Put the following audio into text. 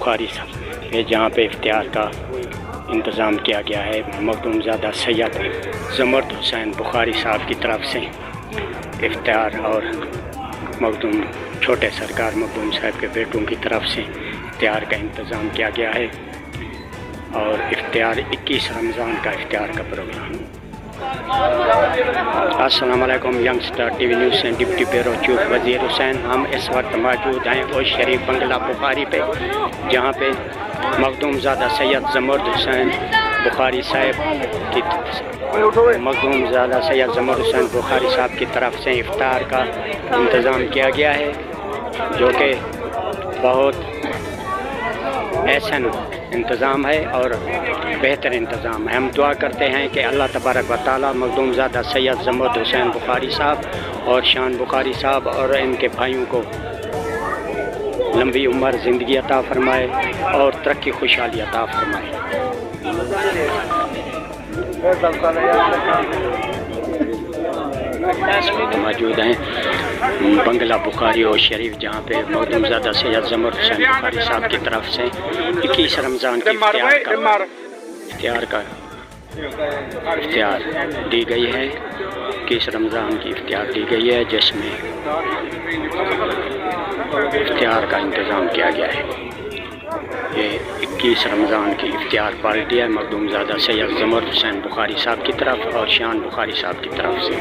بخاری صاحب جہاں پہ افطار کا انتظام کیا گیا ہے مخدوم زادہ سید زمرد حسین بخاری صاحب کی طرف سے افطار، اور مخدوم چھوٹے سرکار مخدوم صاحب کے بیٹوں کی طرف سے افطار کا انتظام کیا گیا ہے، اور افطار 21 رمضان کا افطار کا پروگرام۔ السلام علیکم، young star T V news سے ڈپٹی بیورو چیف وزیر حسین۔ ہم اس وقت موجود ہیں اوش شریف بنگلہ بخاری پہ، جہاں پہ مخدوم زادہ سید زمرد حسین بخاری صاحب کی طرف سے افطار کا انتظام کیا گیا ہے، جو کہ بہت احسن انتظام ہے اور بہتر انتظام ہے۔ ہم دعا کرتے ہیں کہ اللہ تبارک و تعالیٰ مخدوم زادہ سید زمرد حسین بخاری صاحب اور شان بخاری صاحب اور ان کے بھائیوں کو لمبی عمر زندگی عطا فرمائے اور ترقی خوشحالی عطا فرمائے۔ موجود ہیں بنگلہ بخاری اور شریف، جہاں پہ مخدوم زادہ سید زمرد حسین بخاری صاحب کی طرف سے 21 رمضان کی افطار دی گئی ہے، 21 رمضان کی افطار دی گئی ہے، جس میں افطار کا انتظام کیا گیا ہے۔ یہ 21 رمضان کی افطار پارٹی ہے مخدوم زادہ سید زمرد حسین بخاری صاحب کی طرف اور شان بخاری صاحب کی طرف سے۔